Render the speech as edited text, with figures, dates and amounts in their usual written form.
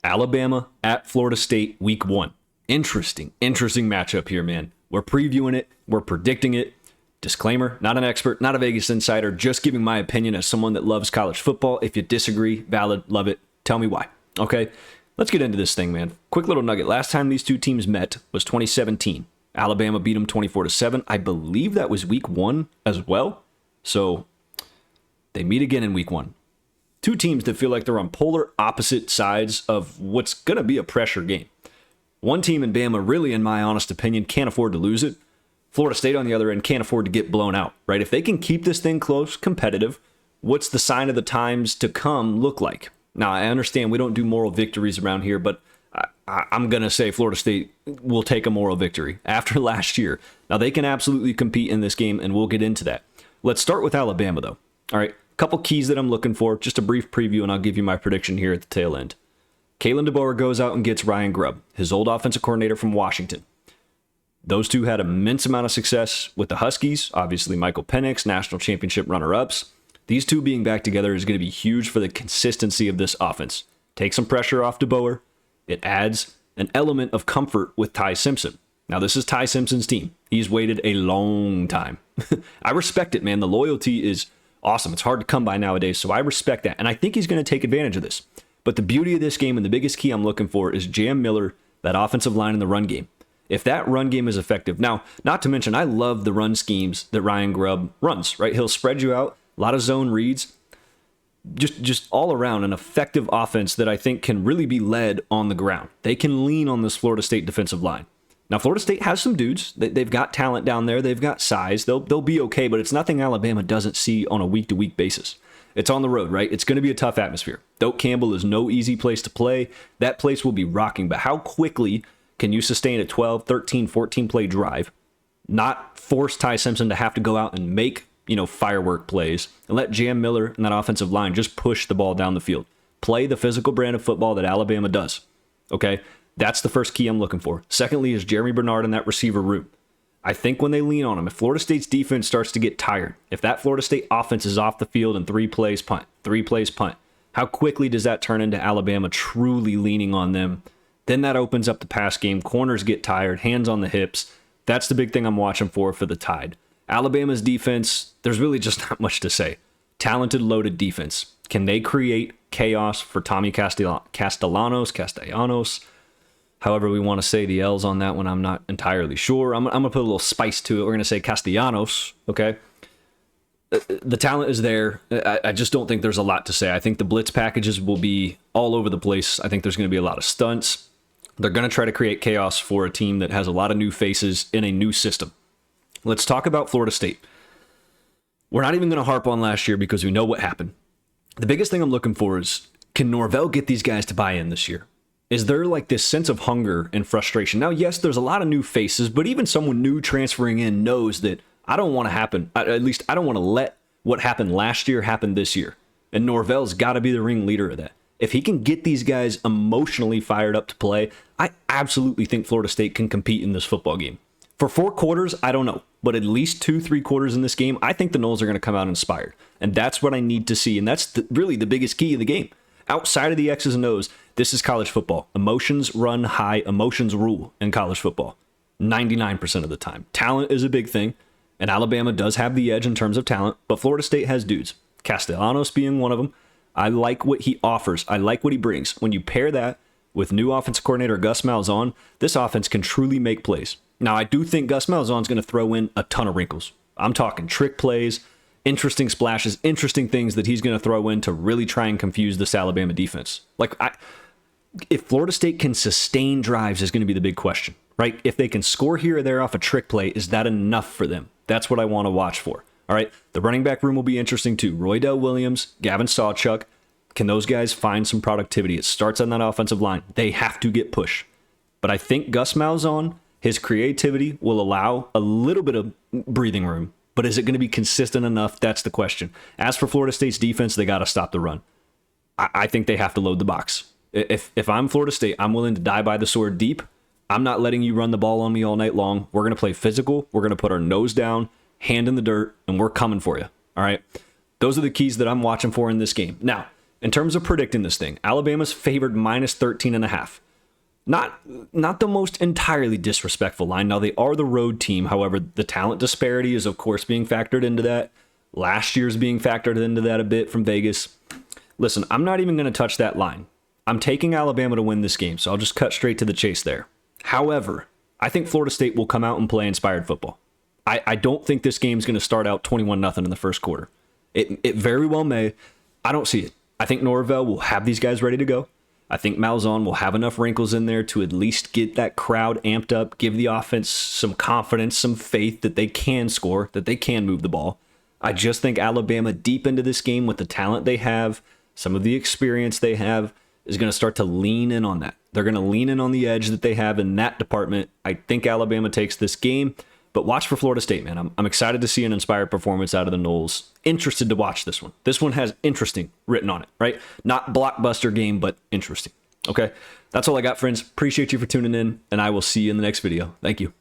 Alabama at Florida State week 1. Interesting matchup here, man. We're previewing it. We're predicting it. Disclaimer, not an expert, not a Vegas insider, just giving my opinion as someone that loves college football. If you disagree, valid, love it. Tell me why. Okay, let's get into this thing, man. Quick little nugget. Last time these two teams met was 2017. Alabama beat them 24-7. I believe that was week 1 as well. So they meet again in week 1. Two teams that feel like they're on polar opposite sides of what's going to be a pressure game. One team in Bama really, in my honest opinion, can't afford to lose it. Florida State, on the other end, can't afford to get blown out, right? If they can keep this thing close, competitive, what's the sign of the times to come look like? Now, I understand we don't do moral victories around here, but I'm going to say Florida State will take a moral victory after last year. Now, they can absolutely compete in this game, and we'll get into that. Let's start with Alabama, though. All right, a couple keys that I'm looking for. Just a brief preview, and I'll give you my prediction here at the tail end. Kalen DeBoer goes out and gets Ryan Grubb, his old offensive coordinator from Washington. Those two had immense amount of success with the Huskies. Obviously, Michael Penix, national championship runner-ups. These two being back together is going to be huge for the consistency of this offense. Take some pressure off DeBoer. It adds an element of comfort with Ty Simpson. Now, this is Ty Simpson's team. He's waited a long time. I respect it, man. The loyalty is awesome. It's hard to come by nowadays, so I respect that. And I think he's going to take advantage of this. But the beauty of this game and the biggest key I'm looking for is Jam Miller, that offensive line in the run game. If that run game is effective. Now, not to mention, I love the run schemes that Ryan Grubb runs, right? He'll spread you out, a lot of zone reads, just all around an effective offense that I think can really be led on the ground. They can lean on this Florida State defensive line. Now, Florida State has some dudes. They've got talent down there. They've got size. They'll be okay, but it's nothing Alabama doesn't see on a week-to-week basis. It's on the road, right? It's going to be a tough atmosphere. Doak Campbell is no easy place to play. That place will be rocking, but how quickly can you sustain a 12, 13, 14-play drive, not force Ty Simpson to have to go out and make, firework plays, and let Jam Miller and that offensive line just push the ball down the field? Play the physical brand of football that Alabama does, okay? That's the first key I'm looking for. Secondly is Jeremy Bernard in that receiver room. I think when they lean on him, if Florida State's defense starts to get tired, if that Florida State offense is off the field and 3 plays punt, how quickly does that turn into Alabama truly leaning on them? Then that opens up the pass game. Corners get tired, hands on the hips. That's the big thing I'm watching for the Tide. Alabama's defense, there's really just not much to say. Talented, loaded defense. Can they create chaos for Tommy Castellanos, however we want to say the L's on that one? I'm not entirely sure. I'm going to put a little spice to it. We're going to say Castellanos, okay? The talent is there. I just don't think there's a lot to say. I think the blitz packages will be all over the place. I think there's going to be a lot of stunts. They're going to try to create chaos for a team that has a lot of new faces in a new system. Let's talk about Florida State. We're not even going to harp on last year because we know what happened. The biggest thing I'm looking for is, can Norvell get these guys to buy in this year? Is there like this sense of hunger and frustration? Now, yes, there's a lot of new faces, but even someone new transferring in knows that I don't want to happen. At least I don't want to let what happened last year happen this year. And Norvell's got to be the ringleader of that. If he can get these guys emotionally fired up to play, I absolutely think Florida State can compete in this football game. For 4 quarters, I don't know. But at least 2-3 quarters in this game, I think the Noles are going to come out inspired. And that's what I need to see. And that's really the biggest key of the game. Outside of the X's and O's, this is college football. Emotions run high. Emotions rule in college football 99% of the time. Talent is a big thing. And Alabama does have the edge in terms of talent. But Florida State has dudes. Castellanos being one of them. I like what he offers. I like what he brings. When you pair that with new offensive coordinator Gus Malzahn, this offense can truly make plays. Now, I do think Gus Malzahn's going to throw in a ton of wrinkles. I'm talking trick plays, interesting splashes, interesting things that he's going to throw in to really try and confuse this Alabama defense. If Florida State can sustain drives is going to be the big question, right? If they can score here or there off a trick play, is that enough for them? That's what I want to watch for. All right, the running back room will be interesting too. Roydell Williams, Gavin Sawchuk, can those guys find some productivity? It starts on that offensive line. They have to get push. But I think Gus Malzahn, his creativity will allow a little bit of breathing room. But is it going to be consistent enough? That's the question. As for Florida State's defense, they got to stop the run. I think they have to load the box. If I'm Florida State, I'm willing to die by the sword deep. I'm not letting you run the ball on me all night long. We're going to play physical. We're going to put our nose down, hand in the dirt, and we're coming for you. All right? Those are the keys that I'm watching for in this game. Now, In terms of predicting this thing, Alabama's favored minus 13.5. Not the most entirely disrespectful line. Now, they are the road team. However, the talent disparity is, of course, being factored into that. Last year's being factored into that a bit from Vegas. Listen, I'm not even going to touch that line. I'm taking Alabama to win this game, so I'll just cut straight to the chase there. However, I think Florida State will come out and play inspired football. I don't think this game's going to start out 21-0 in the first quarter. It very well may. I don't see it. I think Norvell will have these guys ready to go. I think Malzahn will have enough wrinkles in there to at least get that crowd amped up, give the offense some confidence, some faith that they can score, that they can move the ball. I just think Alabama, deep into this game with the talent they have, some of the experience they have, is going to start to lean in on that. They're going to lean in on the edge that they have in that department. I think Alabama takes this game, but watch for Florida State, man. I'm excited to see an inspired performance out of the Noles. Interested to watch this one. This one has interesting written on it, right? Not blockbuster game, but interesting. Okay, that's all I got, friends. Appreciate you for tuning in, and I will see you in the next video. Thank you.